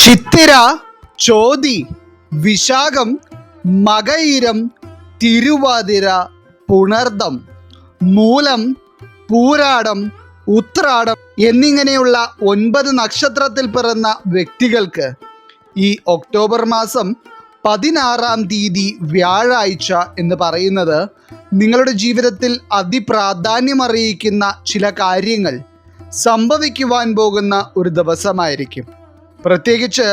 ചിത്തിര, ചോതി, വിശാഖം, മകയിരം, തിരുവാതിര, പുണർദം, മൂലം, പൂരാടം, ഉത്രാടം എന്നിങ്ങനെയുള്ള 9 നക്ഷത്രത്തിൽ പിറന്ന വ്യക്തികൾക്ക് ഈ ഒക്ടോബർ മാസം 16-ാം തീയതി വ്യാഴാഴ്ച എന്ന് പറയുന്നത് നിങ്ങളുടെ ജീവിതത്തിൽ അതിപ്രാധാന്യമറിയിക്കുന്ന ചില കാര്യങ്ങൾ സംഭവിക്കുവാൻ പോകുന്ന ഒരു ദിവസമായിരിക്കും. പ്രത്യേകിച്ച്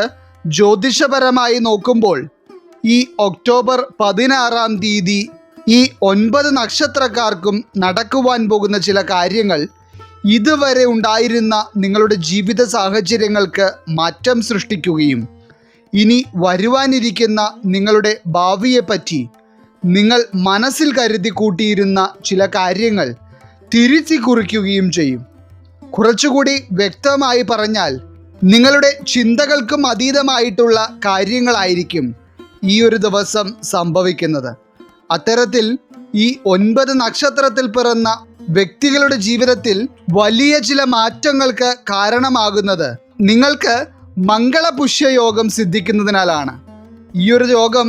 ജ്യോതിഷപരമായി നോക്കുമ്പോൾ ഈ ഒക്ടോബർ 16-ാം തീയതി ഈ 9 നക്ഷത്രക്കാർക്കും നടക്കുവാൻ പോകുന്ന ചില കാര്യങ്ങൾ ഇതുവരെ ഉണ്ടായിരുന്ന നിങ്ങളുടെ ജീവിത സാഹചര്യങ്ങൾക്ക് മാറ്റം സൃഷ്ടിക്കുകയും ഇനി വരുവാനിരിക്കുന്ന നിങ്ങളുടെ ഭാവിയെപ്പറ്റി നിങ്ങൾ മനസ്സിൽ കരുതി കൂട്ടിയിരുന്ന ചില കാര്യങ്ങൾ തിരുത്തി കുറിക്കുകയും ചെയ്യും. കുറച്ചുകൂടി വ്യക്തമായി പറഞ്ഞാൽ നിങ്ങളുടെ ചിന്തകൾക്കും അതീതമായിട്ടുള്ള കാര്യങ്ങളായിരിക്കും ഈ ഒരു ദിവസം സംഭവിക്കുന്നത്. അത്തരത്തിൽ ഈ 9 നക്ഷത്രത്തിൽ പിറന്ന വ്യക്തികളുടെ ജീവിതത്തിൽ വലിയ ചില മാറ്റങ്ങൾക്ക് കാരണമാകുന്നത് നിങ്ങൾക്ക് മംഗളപുഷ്യയോഗം സിദ്ധിക്കുന്നതിനാലാണ്. ഈ ഒരു യോഗം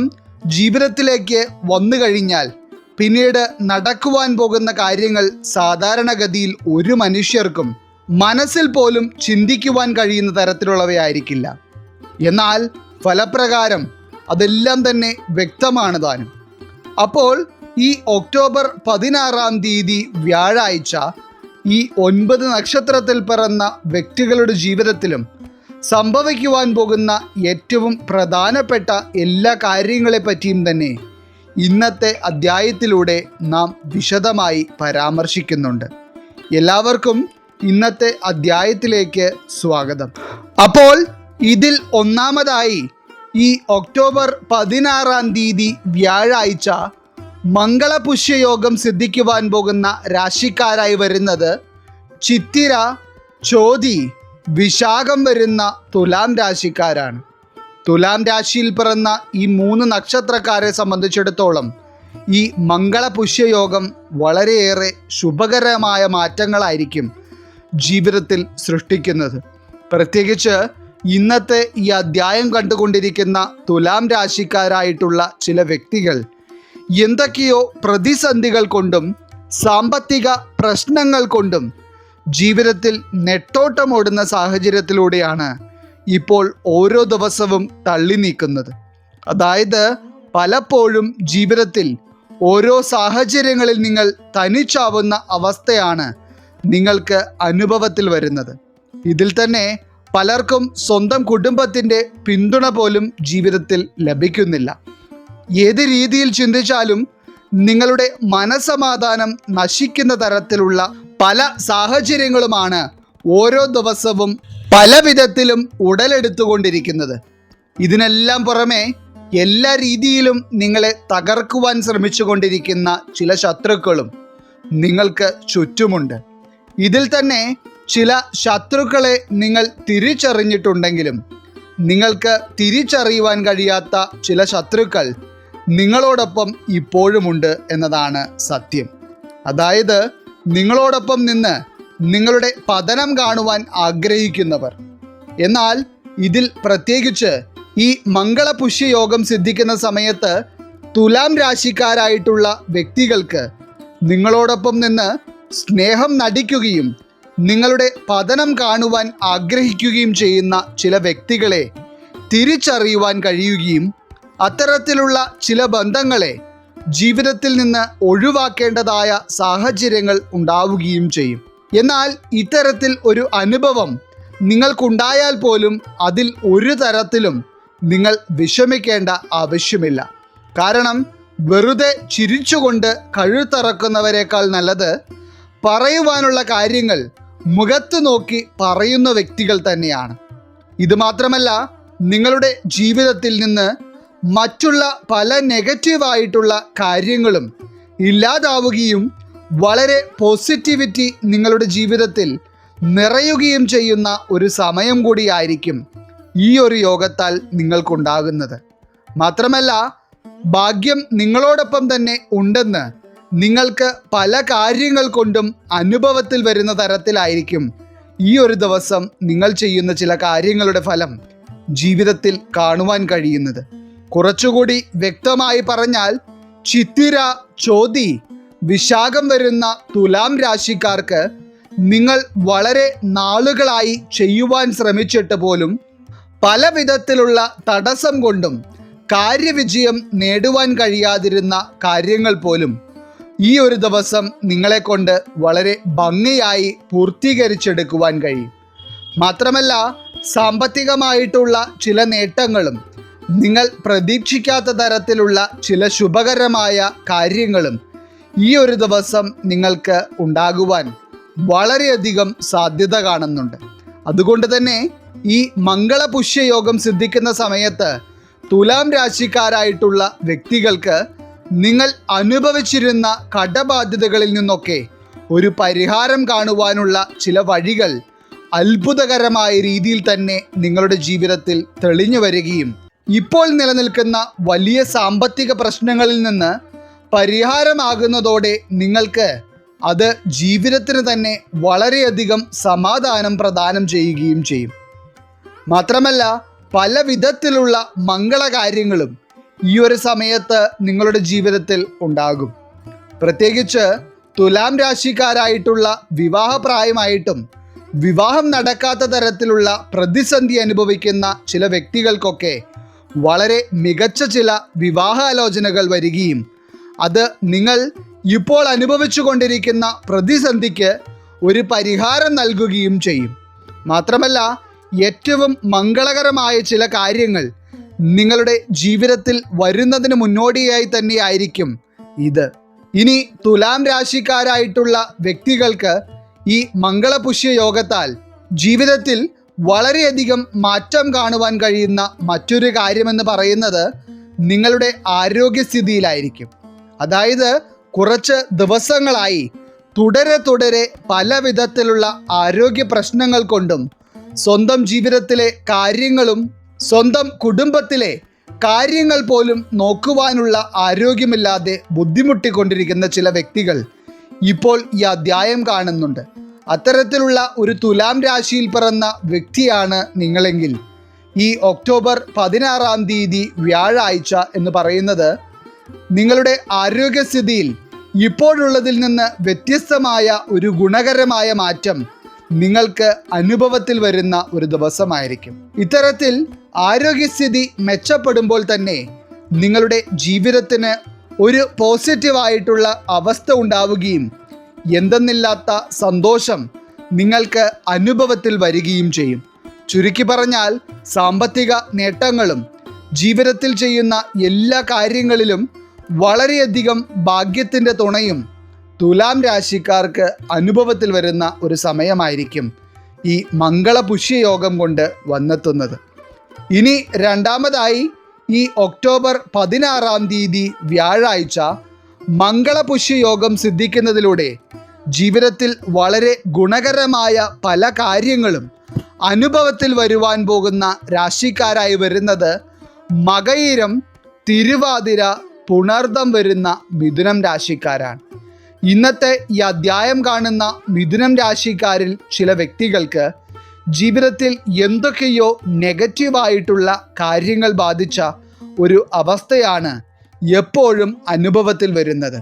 ജീവിതത്തിലേക്ക് വന്നു കഴിഞ്ഞാൽ പിന്നീട് നടക്കുവാൻ പോകുന്ന കാര്യങ്ങൾ സാധാരണഗതിയിൽ ഒരു മനുഷ്യർക്കും മനസ്സിൽ പോലും ചിന്തിക്കുവാൻ കഴിയുന്ന തരത്തിലുള്ളവയായിരിക്കില്ല. എന്നാൽ ഫലപ്രകാരം അതെല്ലാം തന്നെ വ്യക്തമാണ് താനും. അപ്പോൾ ഈ ഒക്ടോബർ 16-ാം തീയതി വ്യാഴാഴ്ച ഈ 9 നക്ഷത്രത്തിൽ പിറന്ന വ്യക്തികളുടെ ജീവിതത്തിലും സംഭവിക്കുവാൻ പോകുന്ന ഏറ്റവും പ്രധാനപ്പെട്ട എല്ലാ കാര്യങ്ങളെ പറ്റിയും തന്നെ ഇന്നത്തെ അധ്യായത്തിലൂടെ നാം വിശദമായി പരാമർശിക്കുന്നുണ്ട്. എല്ലാവർക്കും ഇന്നത്തെ അധ്യായത്തിലേക്ക് സ്വാഗതം. അപ്പോൾ ഇതിൽ ഒന്നാമതായി ഈ ഒക്ടോബർ 16-ാം തീയതി വ്യാഴാഴ്ച മംഗളപുഷ്യയോഗം സിദ്ധിക്കുവാൻ പോകുന്ന രാശിക്കാരായി വരുന്നത് ചിത്തിര, ചോതി, വിശാഖം വരുന്ന തുലാം രാശിക്കാരാണ്. തുലാം രാശിയിൽ പിറന്ന ഈ 3 നക്ഷത്രക്കാരെ സംബന്ധിച്ചിടത്തോളം ഈ മംഗളപുഷ്യയോഗം വളരെയേറെ ശുഭകരമായ മാറ്റങ്ങളായിരിക്കും ജീവിതത്തിൽ സൃഷ്ടിക്കുന്നത്. പ്രത്യേകിച്ച് ഇന്നത്തെ ഈ അധ്യായം കണ്ടുകൊണ്ടിരിക്കുന്ന തുലാം രാശിക്കാരായിട്ടുള്ള ചില വ്യക്തികൾ എന്തൊക്കെയോ പ്രതിസന്ധികൾ കൊണ്ടും സാമ്പത്തിക പ്രശ്നങ്ങൾ കൊണ്ടും ജീവിതത്തിൽ നെട്ടോട്ടമോടുന്ന സാഹചര്യത്തിലൂടെയാണ് ഇപ്പോൾ ഓരോ ദിവസവും തള്ളി നീക്കുന്നത്. അതായത് പലപ്പോഴും ജീവിതത്തിൽ ഓരോ സാഹചര്യങ്ങളിൽ നിങ്ങൾ തനിച്ചാവുന്ന അവസ്ഥയാണ് നിങ്ങൾക്ക് അനുഭവത്തിൽ വരുന്നത്. ഇതിൽ തന്നെ പലർക്കും സ്വന്തം കുടുംബത്തിൻ്റെ പിന്തുണ പോലും ജീവിതത്തിൽ ലഭിക്കുന്നില്ല. ഏത് രീതിയിൽ ചിന്തിച്ചാലും നിങ്ങളുടെ മനസ്സമാധാനം നശിക്കുന്ന തരത്തിലുള്ള പല സാഹചര്യങ്ങളുമാണ് ഓരോ ദിവസവും പല വിധത്തിലും ഉടലെടുത്തുകൊണ്ടിരിക്കുന്നത്. ഇതിനെല്ലാം പുറമെ എല്ലാ രീതിയിലും നിങ്ങളെ തകർക്കുവാൻ ശ്രമിച്ചുകൊണ്ടിരിക്കുന്ന ചില ശത്രുക്കളും നിങ്ങൾക്ക് ചുറ്റുമുണ്ട്. ഇതിൽ തന്നെ ചില ശത്രുക്കളെ നിങ്ങൾ തിരിച്ചറിഞ്ഞിട്ടുണ്ടെങ്കിലും നിങ്ങൾക്ക് തിരിച്ചറിയുവാൻ കഴിയാത്ത ചില ശത്രുക്കൾ നിങ്ങളോടൊപ്പം ഇപ്പോഴുമുണ്ട് എന്നതാണ് സത്യം. അതായത് നിങ്ങളോടൊപ്പം നിന്ന് നിങ്ങളുടെ പതനം കാണുവാൻ ആഗ്രഹിക്കുന്നവർ. എന്നാൽ ഇതിൽ പ്രത്യേകിച്ച് ഈ മംഗളപുഷ്യയോഗം സിദ്ധിക്കുന്ന സമയത്ത് തുലാം രാശിക്കാരായിട്ടുള്ള വ്യക്തികൾക്ക് നിങ്ങളോടൊപ്പം നിന്ന് സ്നേഹം നടിക്കുകയും നിങ്ങളുടെ പതനം കാണുവാൻ ആഗ്രഹിക്കുകയും ചെയ്യുന്ന ചില വ്യക്തികളെ തിരിച്ചറിയുവാൻ കഴിയുകയും അത്തരത്തിലുള്ള ചില ബന്ധങ്ങളെ ജീവിതത്തിൽ നിന്ന് ഒഴിവാക്കേണ്ടതായ സാഹചര്യങ്ങൾ ഉണ്ടാവുകയും ചെയ്യും. എന്നാൽ ഇത്തരത്തിൽ ഒരു അനുഭവം നിങ്ങൾക്കുണ്ടായാൽ പോലും അതിൽ ഒരു തരത്തിലും നിങ്ങൾ വിഷമിക്കേണ്ട ആവശ്യമില്ല. കാരണം വെറുതെ ചിരിച്ചുകൊണ്ട് കഴുത്തറക്കുന്നവരെക്കാൾ നല്ലത് പറയുവാനുള്ള കാര്യങ്ങൾ മുഖത്ത് നോക്കി പറയുന്ന വ്യക്തികൾ തന്നെയാണ്. ഇത് മാത്രമല്ല, നിങ്ങളുടെ ജീവിതത്തിൽ നിന്ന് മറ്റുള്ള പല നെഗറ്റീവായിട്ടുള്ള കാര്യങ്ങളും ഇല്ലാതാവുകയും വളരെ പോസിറ്റിവിറ്റി നിങ്ങളുടെ ജീവിതത്തിൽ നിറയുകയും ചെയ്യുന്ന ഒരു സമയം കൂടിയായിരിക്കും ഈ ഒരു യോഗത്താൽ നിങ്ങൾക്കുണ്ടാകുന്നത്. മാത്രമല്ല, ഭാഗ്യം നിങ്ങളോടൊപ്പം തന്നെ ഉണ്ടെന്ന് നിങ്ങൾക്ക് പല കാര്യങ്ങൾ കൊണ്ടും അനുഭവത്തിൽ വരുന്ന തരത്തിലായിരിക്കും ഈ ഒരു ദിവസം നിങ്ങൾ ചെയ്യുന്ന ചില കാര്യങ്ങളുടെ ഫലം ജീവിതത്തിൽ കാണുവാൻ കഴിയുന്നത്. കുറച്ചുകൂടി വ്യക്തമായി പറഞ്ഞാൽ ചിത്തിര, ചോതി, വിശാഖം വരുന്ന തുലാം രാശിക്കാർക്ക് നിങ്ങൾ വളരെ നാളുകളായി ചെയ്യുവാൻ ശ്രമിച്ചിട്ട് പോലും പല വിധത്തിലുള്ള തടസ്സം കൊണ്ടും കാര്യവിജയം നേടുവാൻ കഴിയാതിരുന്ന കാര്യങ്ങൾ പോലും ഈ ഒരു ദിവസം നിങ്ങളെ കൊണ്ട് വളരെ ഭംഗിയായി പൂർത്തീകരിച്ചെടുക്കുവാൻ കഴിയും. മാത്രമല്ല, സാമ്പത്തികമായിട്ടുള്ള ചില നേട്ടങ്ങളും നിങ്ങൾ പ്രതീക്ഷിക്കാത്ത തരത്തിലുള്ള ചില ശുഭകരമായ കാര്യങ്ങളും ഈ ഒരു ദിവസം നിങ്ങൾക്ക് ഉണ്ടാകുവാൻ വളരെയധികം സാധ്യത കാണുന്നുണ്ട്. അതുകൊണ്ട് തന്നെ ഈ മംഗളപുഷ്യയോഗം സിദ്ധിക്കുന്ന സമയത്ത് തുലാം രാശിക്കാരായിട്ടുള്ള വ്യക്തികൾക്ക് നിങ്ങൾ അനുഭവിച്ചിരുന്ന കടബാധ്യതകളിൽ നിന്നൊക്കെ ഒരു പരിഹാരം കാണുവാനുള്ള ചില വഴികൾ അത്ഭുതകരമായ രീതിയിൽ തന്നെ നിങ്ങളുടെ ജീവിതത്തിൽ തെളിഞ്ഞു വരികയും ഇപ്പോൾ നിലനിൽക്കുന്ന വലിയ സാമ്പത്തിക പ്രശ്നങ്ങളിൽ നിന്ന് പരിഹാരമാകുന്നതോടെ നിങ്ങൾക്ക് അത് ജീവിതത്തിന് തന്നെ വളരെയധികം സമാധാനം പ്രദാനം ചെയ്യുകയും ചെയ്യും. മാത്രമല്ല, പല വിധത്തിലുള്ള മംഗളകാര്യങ്ങളും ഈ ഒരു സമയത്ത് നിങ്ങളുടെ ജീവിതത്തിൽ ഉണ്ടാകും. പ്രത്യേകിച്ച് തുലാം രാശിക്കാരായിട്ടുള്ള വിവാഹപ്രായമായിട്ടും വിവാഹം നടക്കാത്ത തരത്തിലുള്ള പ്രതിസന്ധി അനുഭവിക്കുന്ന ചില വ്യക്തികൾക്കൊക്കെ വളരെ മികച്ച ചില വിവാഹാലോചനകൾ വരികയും അത് നിങ്ങൾ ഇപ്പോൾ അനുഭവിച്ചു കൊണ്ടിരിക്കുന്ന പ്രതിസന്ധിക്ക് ഒരു പരിഹാരം നൽകുകയും ചെയ്യും. മാത്രമല്ല, ഏറ്റവും മംഗളകരമായ ചില കാര്യങ്ങൾ നിങ്ങളുടെ ജീവിതത്തിൽ വരുന്നതിന് മുന്നോടിയായി തന്നെയായിരിക്കും ഇത്. ഇനി തുലാം രാശിക്കാരായിട്ടുള്ള വ്യക്തികൾക്ക് ഈ മംഗളപുഷ്യ യോഗത്താൽ ജീവിതത്തിൽ വളരെയധികം മാറ്റം കാണുവാൻ കഴിയുന്ന മറ്റൊരു കാര്യമെന്ന് പറയുന്നത് നിങ്ങളുടെ ആരോഗ്യസ്ഥിതിയിലായിരിക്കും. അതായത് കുറച്ച് ദിവസങ്ങളായി തുടരെ പല വിധത്തിലുള്ള ആരോഗ്യ പ്രശ്നങ്ങൾ കൊണ്ടും സ്വന്തം ജീവിതത്തിലെ കാര്യങ്ങളും സ്വന്തം കുടുംബത്തിലെ കാര്യങ്ങൾ പോലും നോക്കുവാനുള്ള ആരോഗ്യമില്ലാതെ ബുദ്ധിമുട്ടിക്കൊണ്ടിരിക്കുന്ന ചില വ്യക്തികൾ ഇപ്പോൾ ഈ അധ്യായം കാണുന്നുണ്ട്. അത്തരത്തിലുള്ള ഒരു തുലാം രാശിയിൽ പിറന്ന വ്യക്തിയാണ് നിങ്ങളെങ്കിൽ ഈ ഒക്ടോബർ 16 വ്യാഴാഴ്ച എന്ന് പറയുന്നത് നിങ്ങളുടെ ആരോഗ്യസ്ഥിതിയിൽ ഇപ്പോഴുള്ളതിൽ നിന്ന് വ്യത്യസ്തമായ ഒരു ഗുണകരമായ മാറ്റം നിങ്ങൾക്ക് അനുഭവത്തിൽ വരുന്ന ഒരു ദിവസമായിരിക്കും. ഇത്തരത്തിൽ ആരോഗ്യസ്ഥിതി മെച്ചപ്പെടുമ്പോൾ തന്നെ നിങ്ങളുടെ ജീവിതത്തിന് ഒരു പോസിറ്റീവായിട്ടുള്ള അവസ്ഥ ഉണ്ടാവുകയും എന്തെന്നില്ലാത്ത സന്തോഷം നിങ്ങൾക്ക് അനുഭവത്തിൽ വരികയും ചെയ്യും. ചുരുക്കി പറഞ്ഞാൽ സാമ്പത്തിക നേട്ടങ്ങളും ജീവിതത്തിൽ ചെയ്യുന്ന എല്ലാ കാര്യങ്ങളിലും വളരെയധികം ഭാഗ്യത്തിൻ്റെ തുണയും തുലാം രാശിക്കാർക്ക് അനുഭവത്തിൽ വരുന്ന ഒരു സമയമായിരിക്കും ഈ മംഗളപുഷ്യയോഗം കൊണ്ട് വന്നെത്തുന്നത്. ഇനി രണ്ടാമതായി ഈ ഒക്ടോബർ 16 വ്യാഴാഴ്ച മംഗളപുഷ്യയോഗം സിദ്ധിക്കുന്നതിലൂടെ ജീവിതത്തിൽ വളരെ ഗുണകരമായ പല കാര്യങ്ങളും അനുഭവത്തിൽ വരുവാൻ പോകുന്ന രാശിക്കാരായി വരുന്നത് മകയിരം, തിരുവാതിര, പുണർദം വരുന്ന മിഥുനം രാശിക്കാരാണ്. ഇന്നത്തെ ഈ അധ്യായം കാണുന്ന മിഥുനം രാശിക്കാരിൽ ചില വ്യക്തികൾക്ക് ജീവിതത്തിൽ എന്തൊക്കെയോ നെഗറ്റീവായിട്ടുള്ള കാര്യങ്ങൾ ബാധിച്ച ഒരു അവസ്ഥയാണ് എപ്പോഴും അനുഭവത്തിൽ വരുന്നത്.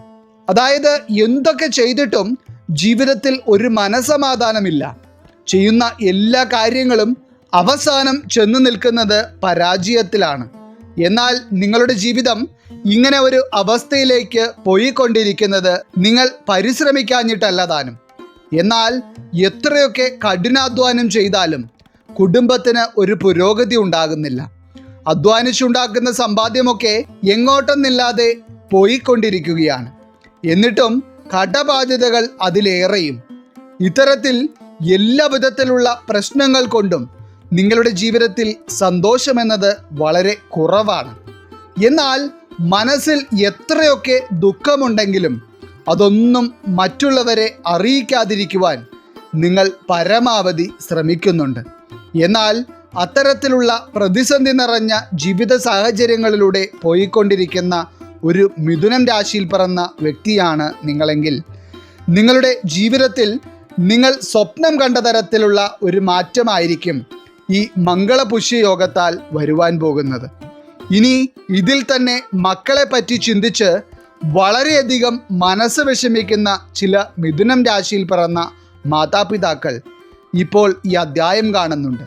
അതായത് എന്തൊക്കെ ചെയ്തിട്ടും ജീവിതത്തിൽ ഒരു മനസമാധാനമില്ല. ചെയ്യുന്ന എല്ലാ കാര്യങ്ങളും അവസാനം ചെന്ന് നിൽക്കുന്നത് പരാജയത്തിലാണ്. എന്നാൽ നിങ്ങളുടെ ജീവിതം ഇങ്ങനെ ഒരു അവസ്ഥയിലേക്ക് പോയിക്കൊണ്ടിരിക്കുന്നത് നിങ്ങൾ പരിശ്രമിക്കാഞ്ഞിട്ടല്ല താനും. എന്നാൽ എത്രയൊക്കെ കഠിനാധ്വാനം ചെയ്താലും കുടുംബത്തിന് ഒരു പുരോഗതി ഉണ്ടാകുന്നില്ല. അധ്വാനിച്ചുണ്ടാക്കുന്ന സമ്പാദ്യമൊക്കെ എങ്ങോട്ടെന്നില്ലാതെ പോയിക്കൊണ്ടിരിക്കുകയാണ്. എന്നിട്ടും കടബാധ്യതകൾ അതിലേറെയും. ഇത്തരത്തിൽ എല്ലാ വിധത്തിലുള്ള പ്രശ്നങ്ങൾ കൊണ്ടും നിങ്ങളുടെ ജീവിതത്തിൽ സന്തോഷമെന്നത് വളരെ കുറവാണ്. എന്നാൽ മനസ്സിൽ എത്രയൊക്കെ ദുഃഖമുണ്ടെങ്കിലും അതൊന്നും മറ്റുള്ളവരെ അറിയിക്കാതിരിക്കുവാൻ നിങ്ങൾ പരമാവധി ശ്രമിക്കുന്നുണ്ട്. എന്നാൽ അത്തരത്തിലുള്ള പ്രതിസന്ധി നിറഞ്ഞ ജീവിത സാഹചര്യങ്ങളിലൂടെ പോയിക്കൊണ്ടിരിക്കുന്ന ഒരു മിഥുനം രാശിയിൽ പിറന്ന വ്യക്തിയാണ് നിങ്ങളെങ്കിൽ നിങ്ങളുടെ ജീവിതത്തിൽ നിങ്ങൾ സ്വപ്നം കണ്ട തരത്തിലുള്ള ഒരു മാറ്റമായിരിക്കും ഈ മംഗളപുഷ്യയോഗത്താൽ വരുവാൻ പോകുന്നത്. ഇനി ഇതിൽ തന്നെ മക്കളെ പറ്റി ചിന്തിച്ച് വളരെയധികം മനസ്സ് വിഷമിക്കുന്ന ചില മിഥുനം രാശിയിൽ പിറന്ന മാതാപിതാക്കൾ ഇപ്പോൾ ഈ അധ്യായം കാണുന്നുണ്ട്.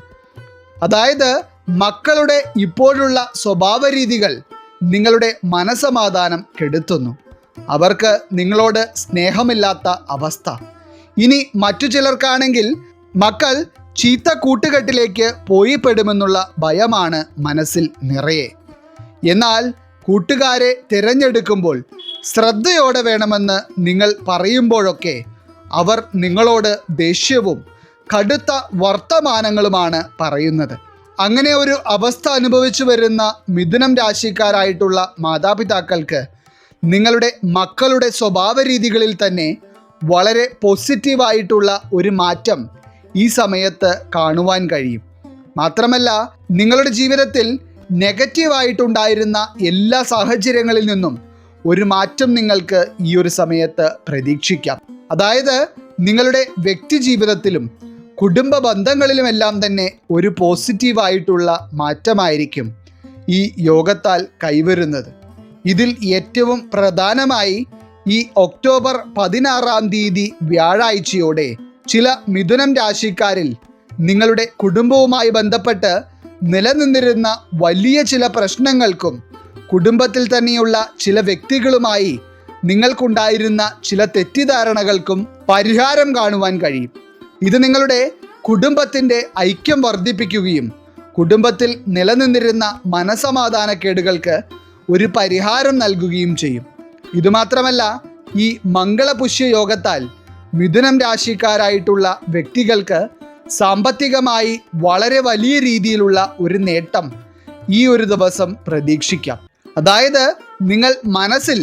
അതായത് മക്കളുടെ ഇപ്പോഴുള്ള സ്വഭാവ രീതികൾ നിങ്ങളുടെ മനസ്സമാധാനം കെടുത്തുന്നു. അവർക്ക് നിങ്ങളോട് സ്നേഹമില്ലാത്ത അവസ്ഥ. ഇനി മറ്റു ചിലർക്കാണെങ്കിൽ മക്കൾ ചീത്ത കൂട്ടുകെട്ടിലേക്ക് പോയി പെടുമെന്നുള്ള ഭയമാണ് മനസ്സിൽ നിറയെ. എന്നാൽ കൂട്ടുകാരെ തിരഞ്ഞെടുക്കുമ്പോൾ ശ്രദ്ധയോടെ വേണമെന്ന് നിങ്ങൾ പറയുമ്പോഴൊക്കെ അവർ നിങ്ങളോട് ദേഷ്യവും കടുത്ത വർത്തമാനങ്ങളുമാണ് പറയുന്നത്. അങ്ങനെ ഒരു അവസ്ഥ അനുഭവിച്ചു വരുന്ന മിഥുനം രാശിക്കാരായിട്ടുള്ള മാതാപിതാക്കൾക്ക് നിങ്ങളുടെ മക്കളുടെ സ്വഭാവ രീതികളിൽ തന്നെ വളരെ പോസിറ്റീവായിട്ടുള്ള ഒരു മാറ്റം ഈ സമയത്ത് കാണുവാൻ കഴിയും. മാത്രമല്ല നിങ്ങളുടെ ജീവിതത്തിൽ നെഗറ്റീവായിട്ടുണ്ടായിരുന്ന എല്ലാ സാഹചര്യങ്ങളിൽ നിന്നും ഒരു മാറ്റം നിങ്ങൾക്ക് ഈ ഒരു സമയത്ത് പ്രതീക്ഷിക്കാം. അതായത് നിങ്ങളുടെ വ്യക്തി ജീവിതത്തിലും കുടുംബ ബന്ധങ്ങളിലുമെല്ലാം തന്നെ ഒരു പോസിറ്റീവായിട്ടുള്ള മാറ്റമായിരിക്കും ഈ യോഗത്താൽ കൈവരുന്നത്. ഇതിൽ ഏറ്റവും പ്രധാനമായി ഈ ഒക്ടോബർ 16 തീയതി വ്യാഴാഴ്ചയോടെ ചില മിഥുനം രാശിക്കാരിൽ നിങ്ങളുടെ കുടുംബവുമായി ബന്ധപ്പെട്ട് നിലനിന്നിരുന്ന വലിയ ചില പ്രശ്നങ്ങൾക്കും കുടുംബത്തിൽ തന്നെയുള്ള ചില വ്യക്തികളുമായി നിങ്ങൾക്കുണ്ടായിരുന്ന ചില തെറ്റിദ്ധാരണകൾക്കും പരിഹാരം കാണുവാൻ കഴിയും. ഇത് നിങ്ങളുടെ കുടുംബത്തിൻ്റെ ഐക്യം വർദ്ധിപ്പിക്കുകയും കുടുംബത്തിൽ നിലനിന്നിരുന്ന മനസമാധാനക്കേടുകൾക്ക് ഒരു പരിഹാരം നൽകുകയും ചെയ്യും. ഇതുമാത്രമല്ല ഈ മംഗളപുഷ്യ യോഗത്താൽ മിഥുനം രാശിക്കാരായിട്ടുള്ള വ്യക്തികൾക്ക് സാമ്പത്തികമായി വളരെ വലിയ രീതിയിലുള്ള ഒരു നേട്ടം ഈ ഒരു ദിവസം പ്രതീക്ഷിക്കാം. അതായത് നിങ്ങൾ മനസ്സിൽ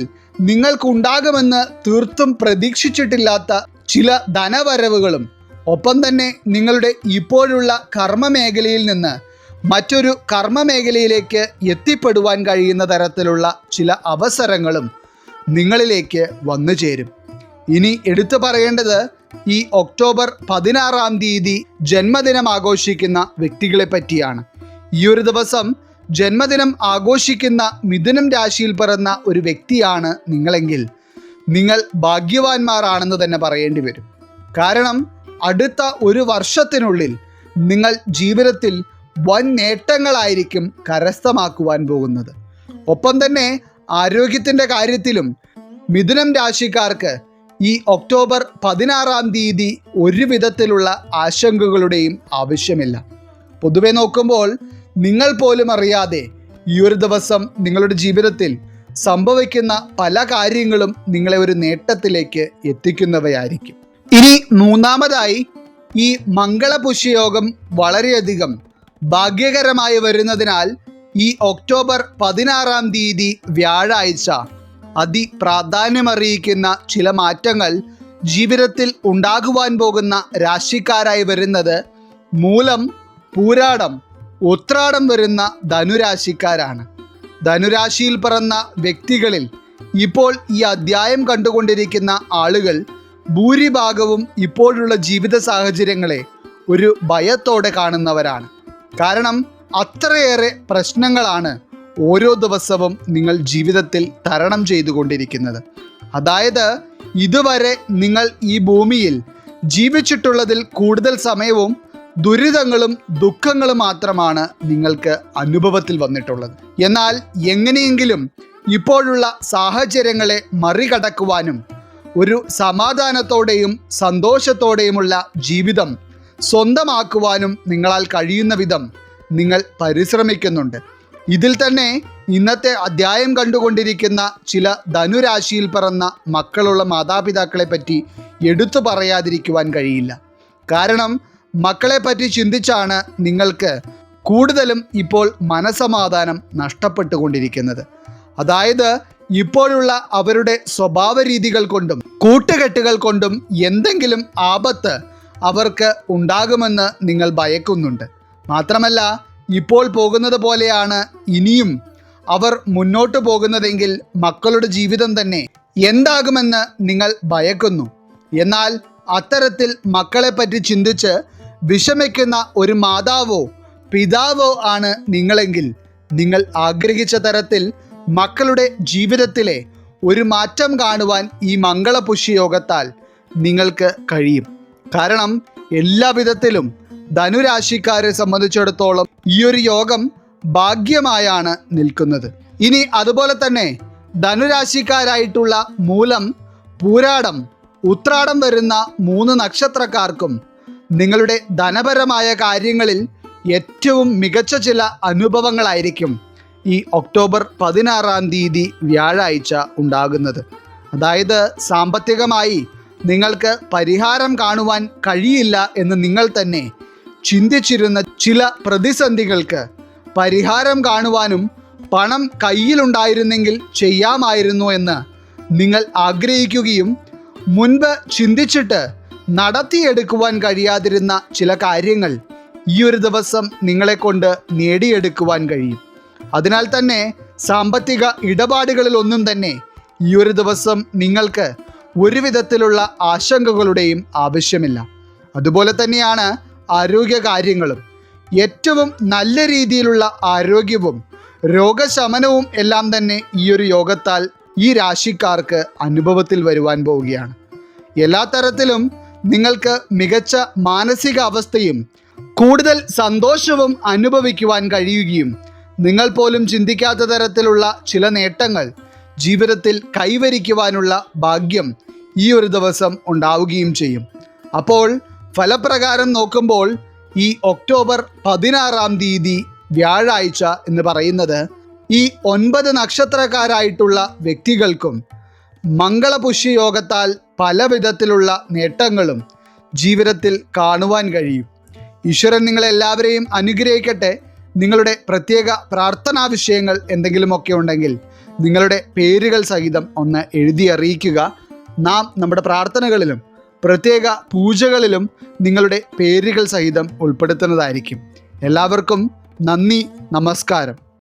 നിങ്ങൾക്കുണ്ടാകുമെന്ന് തീർത്തും പ്രതീക്ഷിച്ചിട്ടില്ലാത്ത ചില ധനവരവുകളും ഒപ്പം തന്നെ നിങ്ങളുടെ ഇപ്പോഴുള്ള കർമ്മ മേഖലയിൽ നിന്ന് മറ്റൊരു കർമ്മ മേഖലയിലേക്ക് എത്തിപ്പെടുവാൻ കഴിയുന്ന തരത്തിലുള്ള ചില അവസരങ്ങളും നിങ്ങളിലേക്ക് വന്നു ചേരും. ഇനി എടുത്തു പറയേണ്ടത് ഈ ഒക്ടോബർ 16 തീയതി ജന്മദിനം ആഘോഷിക്കുന്ന വ്യക്തികളെ പറ്റിയാണ്. ഈ ഒരു ദിവസം ജന്മദിനം ആഘോഷിക്കുന്ന മിഥുനം രാശിയിൽ പിറന്ന ഒരു വ്യക്തിയാണ് നിങ്ങളെങ്കിൽ നിങ്ങൾ ഭാഗ്യവാന്മാരാണെന്ന് തന്നെ പറയേണ്ടി വരും. കാരണം അടുത്ത ഒരു വർഷത്തിനുള്ളിൽ നിങ്ങൾ ജീവിതത്തിൽ വൻ നേട്ടങ്ങളായിരിക്കും കരസ്ഥമാക്കുവാൻ പോകുന്നത്. ഒപ്പം തന്നെ ആരോഗ്യത്തിൻ്റെ കാര്യത്തിലും മിഥുനം രാശിക്കാർക്ക് ഈ ഒക്ടോബർ 16 തീയതി ഒരു വിധത്തിലുള്ള ആശങ്കകളുടെയും ആവശ്യമില്ല. പൊതുവെ നോക്കുമ്പോൾ നിങ്ങൾ പോലും അറിയാതെ ഈ ഒരു ദിവസം നിങ്ങളുടെ ജീവിതത്തിൽ സംഭവിക്കുന്ന പല കാര്യങ്ങളും നിങ്ങളെ ഒരു നേട്ടത്തിലേക്ക് എത്തിക്കുന്നവയായിരിക്കും. ഇനി മൂന്നാമതായി ഈ മംഗളപുഷ്യയോഗം വളരെയധികം ഭാഗ്യകരമായി വരുന്നതിനാൽ ഈ ഒക്ടോബർ 16 തീയതി വ്യാഴാഴ്ച അതിപ്രാധാന്യമറിയിക്കുന്ന ചില മാറ്റങ്ങൾ ജീവിതത്തിൽ ഉണ്ടാകുവാൻ പോകുന്ന രാശിക്കാരായി വരുന്നത് മൂലം, പൂരാടം, ഉത്രാടം വരുന്ന ധനുരാശിക്കാരാണ്. ധനുരാശിയിൽ പിറന്ന വ്യക്തികളിൽ ഇപ്പോൾ ഈ അധ്യായം കണ്ടുകൊണ്ടിരിക്കുന്ന ആളുകൾ ഭൂരിഭാഗവും ഇപ്പോഴുള്ള ജീവിത സാഹചര്യങ്ങളെ ഒരു ഭയത്തോടെ കാണുന്നവരാണ്. കാരണം അത്രയേറെ പ്രശ്നങ്ങളാണ് ഓരോ ദിവസവും നിങ്ങൾ ജീവിതത്തിൽ തരണം ചെയ്തുകൊണ്ടിരിക്കുന്നത്. അതായത് ഇതുവരെ നിങ്ങൾ ഈ ഭൂമിയിൽ ജീവിച്ചിട്ടുള്ളതിൽ കൂടുതൽ സമയവും ദുരിതങ്ങളും ദുഃഖങ്ങളും മാത്രമാണ് നിങ്ങൾക്ക് അനുഭവത്തിൽ വന്നിട്ടുള്ളത്. എന്നാൽ എങ്ങനെയെങ്കിലും ഇപ്പോഴുള്ള സാഹചര്യങ്ങളെ മറികടക്കുവാനും ഒരു സമാധാനത്തോടെയും സന്തോഷത്തോടെയുമുള്ള ജീവിതം സ്വന്തമാക്കുവാനും നിങ്ങളാൽ കഴിയുന്ന വിധം നിങ്ങൾ പരിശ്രമിക്കുന്നുണ്ട്. ഇതിൽ തന്നെ ഇന്നത്തെ അധ്യായം കണ്ടുകൊണ്ടിരിക്കുന്ന ചില ധനുരാശിയിൽ പിറന്ന മക്കളുള്ള മാതാപിതാക്കളെ പറ്റി എടുത്തു പറയാതിരിക്കുവാൻ കഴിയില്ല. കാരണം മക്കളെ പറ്റി ചിന്തിച്ചാണ് നിങ്ങൾക്ക് കൂടുതലും ഇപ്പോൾ മനസമാധാനം നഷ്ടപ്പെട്ടുകൊണ്ടിരിക്കുന്നത്. അതായത് ഇപ്പോഴുള്ള അവരുടെ സ്വഭാവ രീതികൾ കൊണ്ടും കൂട്ടുകെട്ടുകൾ കൊണ്ടും എന്തെങ്കിലും ആപത്ത് അവർക്ക് ഉണ്ടാകുമെന്ന് നിങ്ങൾ ഭയക്കുന്നുണ്ട്. മാത്രമല്ല ഇപ്പോൾ പോകുന്നത് പോലെയാണ് ഇനിയും അവർ മുന്നോട്ട് പോകുന്നതെങ്കിൽ മക്കളുടെ ജീവിതം തന്നെ എന്താകുമെന്ന് നിങ്ങൾ ഭയക്കുന്നു. എന്നാൽ അത്തരത്തിൽ മക്കളെ പറ്റി ചിന്തിച്ച് വിഷമിക്കുന്ന ഒരു മാതാവോ പിതാവോ ആണ് നിങ്ങളെങ്കിൽ നിങ്ങൾ ആഗ്രഹിച്ച തരത്തിൽ മക്കളുടെ ജീവിതത്തിലെ ഒരു മാറ്റം കാണുവാൻ ഈ മംഗളപുഷ്യയോഗത്താൽ നിങ്ങൾക്ക് കഴിയും. കാരണം എല്ലാ വിധത്തിലും ധനുരാശിക്കാരെ സംബന്ധിച്ചിടത്തോളം ഈ ഒരു യോഗം ഭാഗ്യമായാണ് നിൽക്കുന്നത്. ഇനി അതുപോലെ തന്നെ ധനുരാശിക്കാരായിട്ടുള്ള മൂലം, പൂരാടം, ഉത്രാടം വരുന്ന 3 നക്ഷത്രക്കാർക്കും നിങ്ങളുടെ ധനപരമായ കാര്യങ്ങളിൽ ഏറ്റവും മികച്ച ചില അനുഭവങ്ങളായിരിക്കും ഈ ഒക്ടോബർ 16-ാം തീയതി വ്യാഴാഴ്ച ഉണ്ടാകുന്നത്. അതായത് സാമ്പത്തികമായി നിങ്ങൾക്ക് പരിഹാരം കാണുവാൻ കഴിയില്ല എന്ന് നിങ്ങൾ തന്നെ ചിന്തിച്ചിരുന്ന ചില പ്രതിസന്ധികൾക്ക് പരിഹാരം കാണുവാനും പണം കയ്യിലുണ്ടായിരുന്നെങ്കിൽ ചെയ്യാമായിരുന്നു എന്ന് നിങ്ങൾ ആഗ്രഹിക്കുകയും മുൻപ് ചിന്തിച്ചിട്ട് നടത്തിയെടുക്കുവാൻ കഴിയാതിരുന്ന ചില കാര്യങ്ങൾ ഈ ഒരു ദിവസം നിങ്ങളെക്കൊണ്ട് നേടിയെടുക്കുവാൻ കഴിയും. അതിനാൽ തന്നെ സാമ്പത്തിക ഇടപാടുകളിലൊന്നും തന്നെ ഈ ഒരു ദിവസം നിങ്ങൾക്ക് ഒരു വിധത്തിലുള്ള ആശങ്കകളുടെയും ആവശ്യമില്ല. അതുപോലെ തന്നെയാണ് ആരോഗ്യകാര്യങ്ങളും. ഏറ്റവും നല്ല രീതിയിലുള്ള ആരോഗ്യവും രോഗശമനവും എല്ലാം തന്നെ ഈ ഒരു യോഗത്താൽ ഈ രാശിക്കാർക്ക് അനുഭവത്തിൽ വരുവാൻ പോവുകയാണ്. എല്ലാ തരത്തിലും നിങ്ങൾക്ക് മികച്ച മാനസികാവസ്ഥയും കൂടുതൽ സന്തോഷവും അനുഭവിക്കുവാൻ കഴിയുകയും നിങ്ങൾ പോലും ചിന്തിക്കാത്ത തരത്തിലുള്ള ചില നേട്ടങ്ങൾ ജീവിതത്തിൽ കൈവരിക്കുവാനുള്ള ഭാഗ്യം ഈ ഒരു ദിവസം ഉണ്ടാവുകയും ചെയ്യും. അപ്പോൾ ഫലപ്രകാരം നോക്കുമ്പോൾ ഈ ഒക്ടോബർ 16-ാം തീയതി വ്യാഴാഴ്ച എന്ന് പറയുന്നത് ഈ 9 നക്ഷത്രക്കാരായിട്ടുള്ള വ്യക്തികൾക്കും മംഗളപുഷ്യയോഗത്താൽ പല വിധത്തിലുള്ള നേട്ടങ്ങളും ജീവിതത്തിൽ കാണുവാൻ കഴിയും. ഈശ്വരൻ നിങ്ങളെല്ലാവരെയും അനുഗ്രഹിക്കട്ടെ. നിങ്ങളുടെ പ്രത്യേക പ്രാർത്ഥനാ വിഷയങ്ങൾ എന്തെങ്കിലുമൊക്കെ ഉണ്ടെങ്കിൽ നിങ്ങളുടെ പേരുകൾ സഹിതം ഒന്ന് എഴുതി അറിയിക്കുക. നാം നമ്മുടെ പ്രാർത്ഥനകളിലും പ്രത്യേക പൂജകളിലും നിങ്ങളുടെ പേരുകൾ സഹിതം ഉൾപ്പെടുത്തുന്നതായിരിക്കും. എല്ലാവർക്കും നന്ദി, നമസ്കാരം.